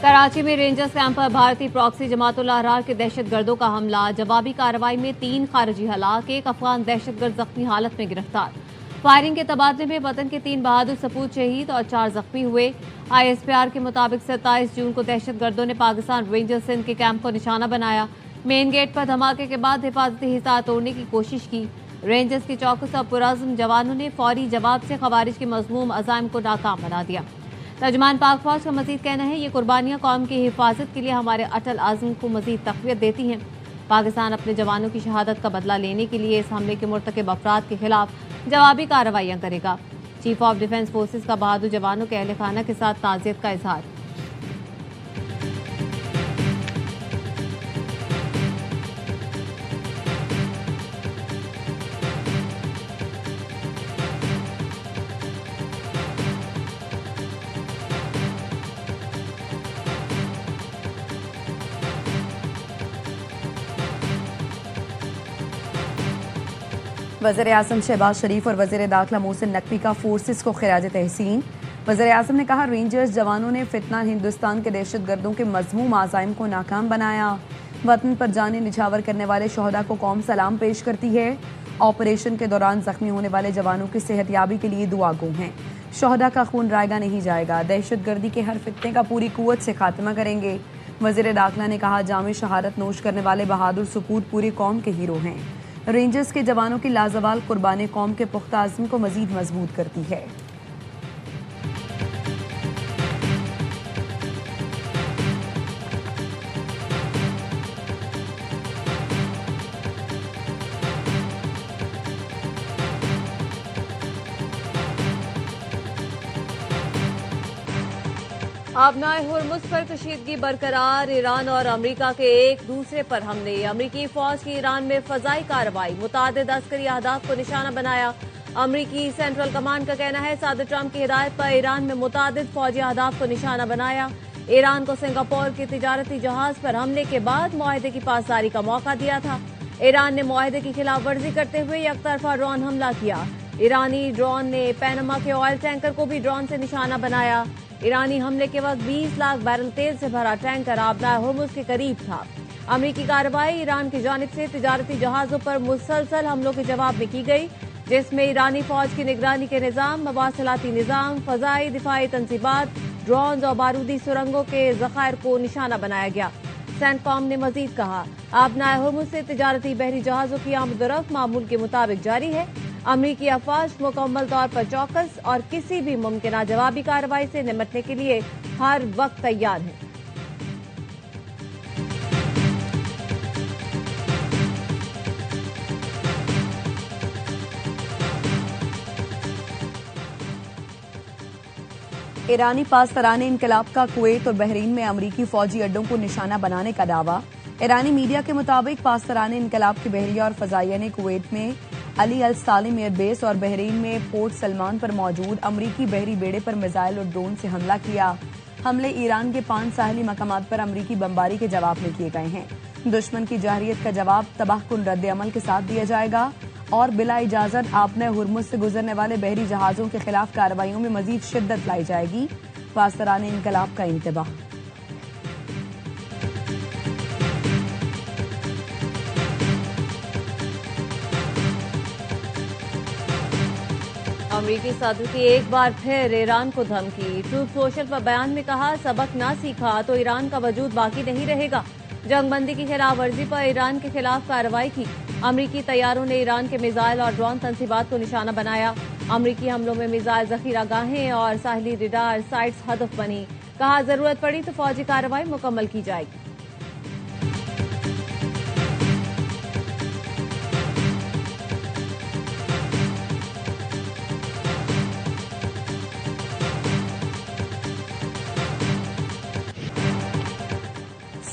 कराची में rangers camp पर भारतीय प्रॉक्सी जमात-उल-अहरार के दहशतगर्दों का हमला। जवाबी कार्रवाई में 3 खारिजी हलाक, 1 अफगान दहशतगर्द जख्मी हालत में गिरफ्तार। फायरिंग के तबादले में वतन के 3 बहादुर सपूत शहीद और 4 जख्मी हुए। ISPR के मुताबिक 27 जून को दहशतगर्दों ने पाकिस्तान रेंजर्स सिंध के कैंप को निशाना बनाया। मेन गेट पर धमाके के बाद हिफाजती हिसार तोड़ने की कोशिश की। रेंजर्स के चौकस और पुरअज़्म जवानों ने फौरी जवाब से खवारिज के मज़मूम अज़ाइम को नाकाम बना दिया। तर्जुमान पाक फौज का मजीद कहना है, ये कुर्बानियां कौम की हिफाजत के लिए हमारे अटल आज़म को मजीद तक़वियत देती हैं। पाकिस्तान अपने जवानों की शहादत का बदला लेने के लिए इस हमले के मुर्तकिब अफराद के खिलाफ जवाबी कार्रवाइयां करेगा। चीफ ऑफ डिफेंस फोर्सेज का बहादुर जवानों के अहल खाना के साथ ताज़ियत का इजहार। वज़ीर-ए-आज़म शहबाज शरीफ और वज़ीर दाखिला मोहसिन नकवी का फोर्सेस को खिराज तहसीन। वज़ीर-ए-आज़म ने कहा, रेंजर्स जवानों ने फितना हिंदुस्तान के दहशतगर्दों के मज़मूम आज़ाइम को नाकाम बनाया। वतन पर जाने निछावर करने वाले शहदा को कौम सलाम पेश करती है। ऑपरेशन के दौरान जख्मी होने वाले जवानों की सेहतयाबी के लिए दुआ गो हैं। शहदा का खून रायगा नहीं जाएगा। दहशतगर्दी के हर फितने का पूरी कुव्वत से खात्मा करेंगे। वज़ीर दाखिला ने कहा, जामे शहादत नोश करने वाले बहादुर सपूत पूरी कौम के हीरो हैं। रेंजर्स के जवानों की लाजवाल कुर्बानी कौम के पुख्ता अज़्म को मजीद मजबूत करती है। आबनाए हुर्मुज़ पर कशीदगी बरकरार। ईरान और अमरीका के एक दूसरे पर हमले। अमरीकी फौज की ईरान में फजाई कार्रवाई, मुतादिद अस्करी अहदाफ को निशाना बनाया। अमरीकी सेंट्रल कमांड का कहना है, सदर ट्रंप की हिदायत पर ईरान में मुतादिद फौजी अहदाफ को निशाना बनाया। ईरान को सिंगापुर के तिजारती जहाज पर हमले के बाद मुआहदे की पासदारी का मौका दिया था। ईरान ने मुआहदे की खिलाफ वर्जी करते हुए एकतरफा ड्रोन हमला किया। ईरानी ड्रोन ने पैनमा के ऑयल टैंकर को भी ड्रोन से निशाना बनाया। ईरानी हमले के वक्त 20 लाख बैरल तेल से भरा टैंकर आबनाए हुर्मुज़ के करीब था। अमरीकी कार्रवाई ईरान की जानिब से तिजारती जहाजों पर मुसलसल हमलों के जवाब में की गई, जिसमें ईरानी फौज की निगरानी के निजाम, मवासिलाती निजाम, फजाई दिफाई तंजीबात, ड्रोन और बारूदी सुरंगों के जखायर को निशाना बनाया गया। सेंटकॉम ने मजीद कहा, आबनाए हुर्मुज़ से तिजारती बहरी जहाजों की आमदोरफ्त मामूल के मुताबिक जारी है। अमरीकी अफवाज मुकम्मल तौर पर चौकस और किसी भी मुमकिन जवाबी कार्रवाई से निपटने के लिए हर वक्त तैयार है। ईरानी पासदाराने इनकलाब का कुवैत और बहरीन में अमरीकी फौजी अड्डों को निशाना बनाने का दावा। ईरानी मीडिया के मुताबिक पासदाराने इनकलाब के बहरिया और फजाइया ने कुवैत में अली अल सालिम एयरबेस और बहरीन में पोर्ट सलमान पर मौजूद अमरीकी बहरी बेड़े पर मिसाइल और ड्रोन से हमला किया। हमले ईरान के 5 साहली मकामात पर अमरीकी बमबारी के जवाब में किए गए हैं। दुश्मन की जाहिरियत का जवाब तबाहकुन रद्द अमल के साथ दिया जाएगा और बिला इजाजत आबनाए हुर्मुज़ से गुजरने वाले बहरी जहाजों के खिलाफ कार्रवाइयों में मजीद शिद्दत लाई जाएगी। पासदाराने इनकलाब का इंतबाह। अमरीकी सदर की एक बार फिर ईरान को धमकी। ट्रूथ सोशल पर बयान में कहा, सबक ना सीखा तो ईरान का वजूद बाकी नहीं रहेगा। जंगबंदी की खिलाफ वर्जी पर ईरान के खिलाफ कार्रवाई की। अमरीकी तैयारों ने ईरान के मिसाइल और ड्रोन तंसीबात को निशाना बनाया। अमरीकी हमलों में मिसाइल जखीरागाहें और साहली रडार साइट्स हदफ बनी। कहा, जरूरत पड़ी तो फौजी कार्रवाई मुकम्मल की जाएगी।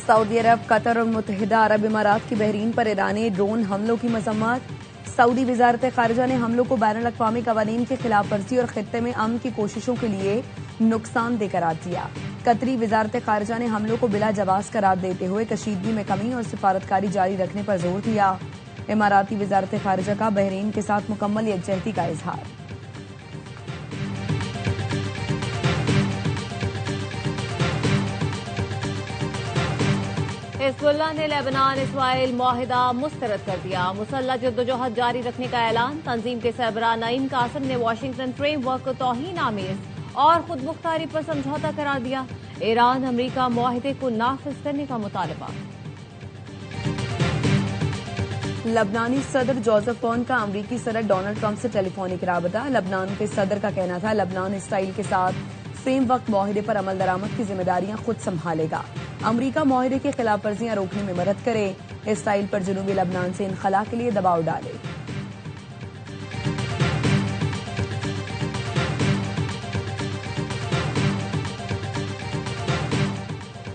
सऊदी अरब, कतर और मुत्तहिदा अरब इमारात की बहरीन पर ईरानी ड्रोन हमलों की मजम्मत। सऊदी वजारत खारजा ने हमलों को बैनुल अक़वामी कवानीन की खिलाफ वर्जी और खित्ते में अमन की कोशिशों के लिए नुकसानदेह करार दिया। कतरी वजारत खारजा ने हमलों को बिला जवाज करार देते हुए कशीदगी में कमी और सिफारतकारी जारी रखने पर जोर दिया। इमाराती वजारत खारजा का बहरीन के साथ मुकम्मल यकजहती का इजहार। हिजबुल्लाह ने लेबनान इसराइल मुआहिदा मुस्तरद कर दिया। मुसल्लह जद्दोजहद जारी रखने का ऐलान। तंजीम के सरबराह नईम कासिम ने वाशिंगटन फ्रेमवर्क को तौहीन आमेज और खुद मुख्तारी पर समझौता करार दिया। ईरान अमरीका मुआहिदे को नाफिज करने का मुतालबा। लबनानी सदर जोसेफ ऑन का अमरीकी सदर डोनाल्ड ट्रंप से टेलीफोनिक राबता। लबनान के सदर का कहना था लबनान इसराइल के साथ फ्रेमवर्क मुआहिदे पर अमल दरामद की जिम्मेदारियां खुद संभालेगा। अमरीका मुआहिदे की खिलाफ वर्जियां रोकने में मदद करे, इसराइल पर जनूबी लबनान से इनखला के लिए दबाव डाले।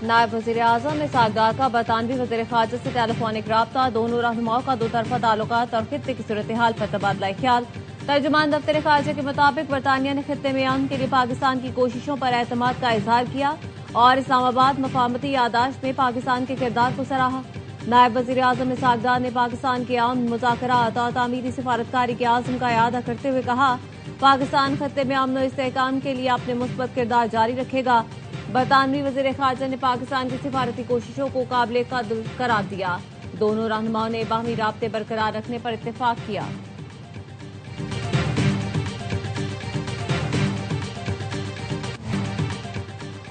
नायब वज़ीर आज़म इसहाक डार का बरतानवी वज़ीर ख़ारजा से टेलीफोनिक राब्ता। दोनों रहनुमाओं का दो तरफा ताल्लुकात और खित्ते की सूरत हाल पर तबादला ख्याल। तर्जुमान दफ्तर ख़ारजा के मुताबिक बरतानिया ने खित्ते में अमन के लिए पाकिस्तान की कोशिशों पर एतमाद का इजहार किया और इस्लामाबाद मफाहमती यादाश्त में पाकिस्तान के किरदार को सराहा। नायब वज़ीर आज़म इसहाक डार ने पाकिस्तान के अमन मुज़ाकरात और तामीरी सिफारतकारी के आज़म का इआदा करते हुए कहा, पाकिस्तान खत्ते में अमन और इस्तेहकाम के लिए अपने मुस्बत किरदार जारी रखेगा। बरतानवी वज़ीर ख़ारजा ने पाकिस्तान की सिफारती कोशिशों को काबिल कद्र करार दिया। दोनों रहनुमाओं ने बाहमी राब्ते बरकरार रखने पर इत्तेफाक किया।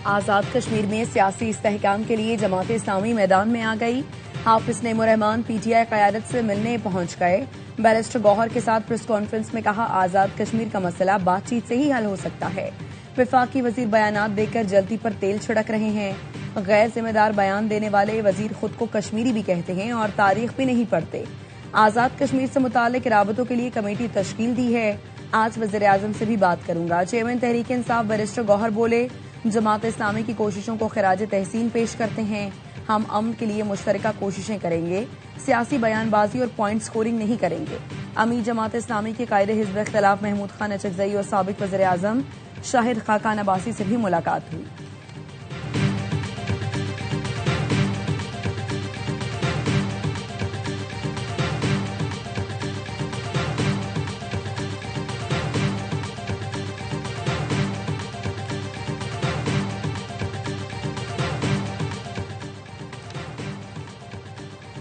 आजाद कश्मीर में सियासी इस्तेहकाम के लिए जमात इस्लामी मैदान में आ गई। हाफिज नईमुर्रहमान पीटीआई क़यादत से मिलने पहुंच गए। बैरिस्टर गौहर के साथ प्रेस कॉन्फ्रेंस में कहा, आजाद कश्मीर का मसला बातचीत से ही हल हो सकता है। वफाकी वजीर बयानात देकर जल्दी पर तेल छिड़क रहे हैं। गैर जिम्मेदार बयान देने वाले वजीर खुद को कश्मीरी भी कहते हैं और तारीख भी नहीं पढ़ते। आजाद कश्मीर से मुतालिक राबतों के लिए कमेटी तश्कील दी है। आज वज़ीर आज़म से भी बात करूंगा। चेयरमैन तहरीक इंसाफ बैरिस्टर गौहर बोले, जमात इस्लामी की कोशिशों को खिराज तहसीन पेश करते हैं। हम अमन के लिए मुश्तरका कोशिशें करेंगे, सियासी बयानबाजी और पॉइंट स्कोरिंग नहीं करेंगे। अमीर जमात इस्लामी के कायदे हिज़्ब इख्तिलाफ महमूद खान अचकज़ई और साबिक वज़ीर आज़म शाहिद खाकान अब्बासी से भी मुलाकात हुई।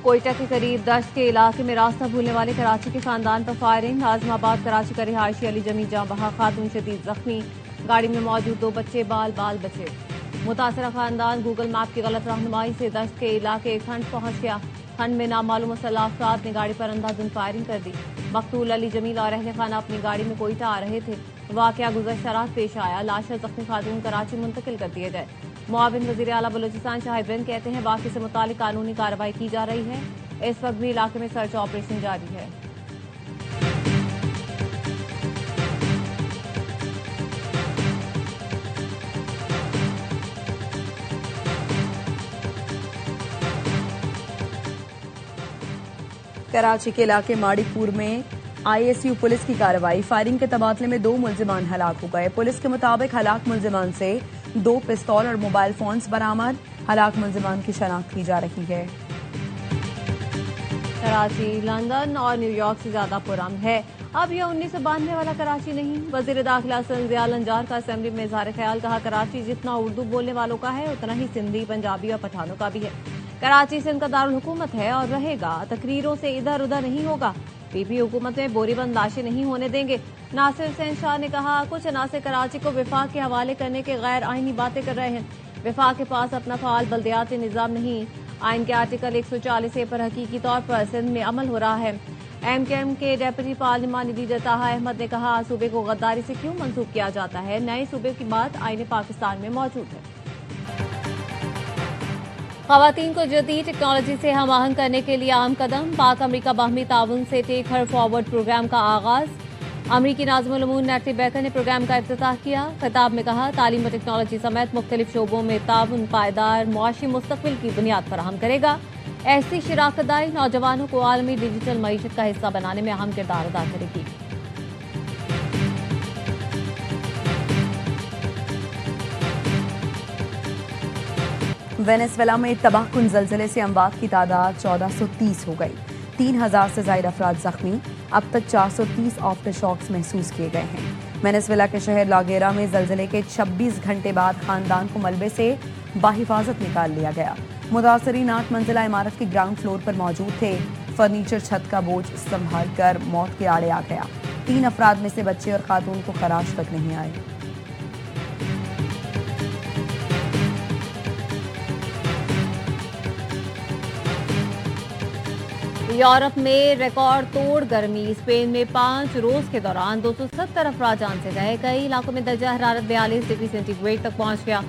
कोयटा के करीब दश्त के इलाके में रास्ता भूलने वाले कराची के खानदान पर फायरिंग। आजमाबाद कराची का रिहायशी अली जमी जां बहा, खातून शदीद जख्मी। गाड़ी में मौजूद दो बच्चे बाल बचे। मुतासरा खानदान गूगल मैप की गलत रहनुमाई से दश्त के इलाके खंड पहुंच गया। खंड में नामालूम मुसल्लह अफराद ने गाड़ी पर अंधाधुंध फायरिंग कर दी। मकतूल अली जमील और अहले खाना अपनी गाड़ी में कोयटा आ रहे थे। वाकया गुज़श्ता रात पेश आया। लाश जख्मी खातून कराची मुंतकिल कर दिए गए। मुआविन वज़ीर आला बलूचिस्तान शाहिद बिन कहते हैं, बाकी से मुतालिक कानूनी कार्रवाई की जा रही है। इस वक्त भी इलाके में सर्च ऑपरेशन जारी है। कराची के इलाके माड़ीपुर में आईएसयू पुलिस की कार्रवाई। फायरिंग के तबादले में 2 मुलजिमान हलाक हो गए। पुलिस के मुताबिक हलाक मुलजिमान से 2 पिस्तौल और मोबाइल फोन्स बरामद। हलाक मुलजिमान की शनाख्त की जा रही है। कराची लंदन और न्यूयॉर्क से ज्यादा पुरअमन है। अब यह 1992 वाला कराची नहीं। वजीर दाखिला ज़िया लंजार का असेंबली में इज़हार ख्याल, कहा, कराची जितना उर्दू बोलने वालों का है उतना ही सिंधी, पंजाबी और पठानों का भी है। कराची सिंध का दारुल हुकूमत है और रहेगा। तकरीरों से इधर उधर नहीं होगा। पीपी हुकूमत में बोरीबंद लाशें नहीं होने देंगे। नासिर हुसैन शाह ने कहा, कुछ अनासिर कराची को विफाक के हवाले करने के गैर आईनी बातें कर रहे हैं। विफाक के पास अपना फाल बल्दियाती निज़ाम नहीं। आइन के आर्टिकल 140A पर हकीकी तौर पर सिंध में अमल हो रहा है। एमकेएम के डेप्यूटी पार्लिमानी लीडर ताहा अहमद ने कहा, सूबे को गद्दारी से क्यों मंसूब किया जाता है? नए सूबे की बात आईने पाकिस्तान में मौजूद है। ख़वातीन को जदीद टेक्नोलॉजी से हम आहंग करने के लिए अहम कदम। पाक अमरीका बाहमी ताउन से टेक हर फॉरवर्ड प्रोग्राम का आगाज। अमरीकी नाज़िमुल उमूर नैटी बेकर ने प्रोग्राम का इफ्तिताह किया। खिताब में कहा, तालीम और टेक्नोलॉजी समेत मुख्तलिफ शोबों में ताउन पायदार मुआशी मुस्तक़बिल की बुनियाद फराहम करेगा। ऐसी शराकतदारी नौजवानों को आलमी डिजिटल मईशत का हिस्सा बनाने में अहम किरदार अदा करेगी। वेनेजुएला में तबाहकुन ज़लज़ले से अमवात की तादाद 1430 हो गई। 3000 से ज़ायद अफराद जख्मी। अब तक 430 आफ्टर शॉक्स महसूस किए गए हैं। वेनेजुएला के शहर लागेरा में ज़लज़ले के 26 घंटे बाद खानदान को मलबे से बाहिफाजत निकाल लिया गया। मुतासरीन 8 मंजिला इमारत के ग्राउंड फ्लोर पर मौजूद थे। फर्नीचर छत का बोझ संभाल कर मौत के आड़े आ गया। 3 अफराद में से बच्चे और खातून को खराश तक नहीं आए। यूरोप में रिकॉर्ड तोड़ गर्मी। स्पेन में 5 रोज के दौरान 270 अफराद जान से गए। कई इलाकों में दर्जा हरारत 42 डिग्री सेंटीग्रेड तक पहुंच गया।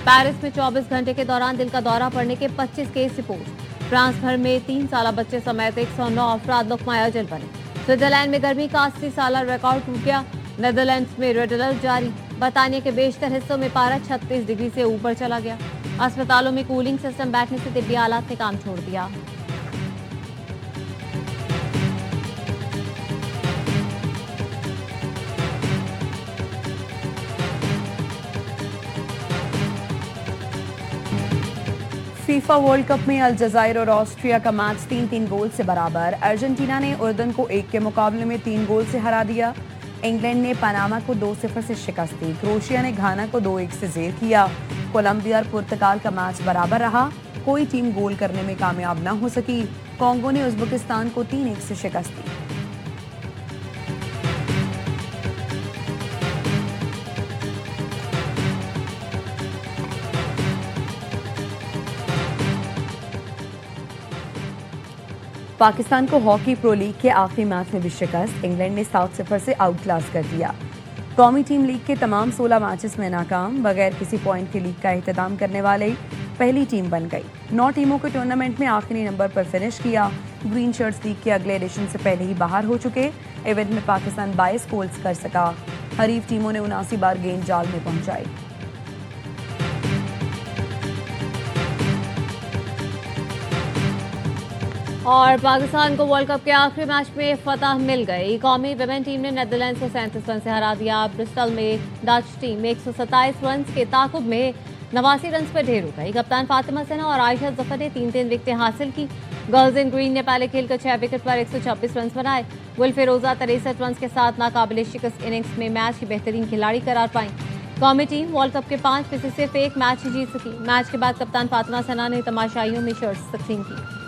पेरिस में 24 घंटे के दौरान दिल का दौरा पड़ने के 25 केस रिपोर्ट। फ्रांस भर में 3 साल बच्चे समेत 109 अफराद लुक़मा अजल बने। स्विट्जरलैंड में गर्मी का 80 साल रिकॉर्ड टूट गया। नीदरलैंड्स में रेड अलर्ट जारी। बर्तानिया के बेशतर हिस्सों में पारा 36 डिग्री से ऊपर चला गया। अस्पतालों में कूलिंग सिस्टम बैठने से तिब्बी आलात ने काम छोड़ दिया। फीफा वर्ल्ड कप में अल्जायर और ऑस्ट्रिया का मैच 3-3 गोल से बराबर। अर्जेंटीना ने उर्दन को 1 के मुकाबले में 3 गोल से हरा दिया। इंग्लैंड ने पनामा को 2-0 से शिकस्त दी। क्रोएशिया ने घाना को 2-1 से जेर किया। कोलंबिया और पुर्तगाल का मैच बराबर रहा। कोई टीम गोल करने में कामयाब न हो सकी। कांगो ने उज्बेकिस्तान को 3-1 से शिकस्त दी। पाकिस्तान को हॉकी प्रो लीग के आखिरी मैच में भी शिकस्त। इंग्लैंड ने 7-0 से आउट क्लास कर दिया। कौमी टीम लीग के तमाम 16 मैचेस में नाकाम। बगैर किसी पॉइंट के लीग का एहतमाम करने वाली पहली टीम बन गई। 9 टीमों के टूर्नामेंट में आखिरी नंबर पर फिनिश किया। ग्रीन शर्ट्स लीग के अगले एडिशन से पहले ही बाहर हो चुके। इवेंट में पाकिस्तान 22 गोल्स कर सका। हरीफ टीमों ने 79 बार गेंद जाल में पहुंचाई। और पाकिस्तान को वर्ल्ड कप के आखिरी मैच में फतह मिल गई। कौमी वुमेन टीम ने नीदरलैंड्स को 37 रन से हरा दिया। ब्रिस्टल में डच टीम 127 रन के ताकुब में 89 रन पर ढेर हो गई। कप्तान फातिमा सिन्हा और आयशा जफर ने 3-3 विकेटें हासिल की। गर्ल्स इन ग्रीन ने पहले खेलकर 6 विकेट पर 126 रन बनाए। गुलफिरोजा 63 रन के साथ नाकाबिले शिकस्त इनिंग्स में मैच की बेहतरीन खिलाड़ी करार पाई। कौमी टीम वर्ल्ड कप के 5 में से सिर्फ एक मैच ही जीत सकी। मैच के बाद कप्तान फातिमा सिन्हा ने तमाशाइयों में शर्ट्स तकसीम की।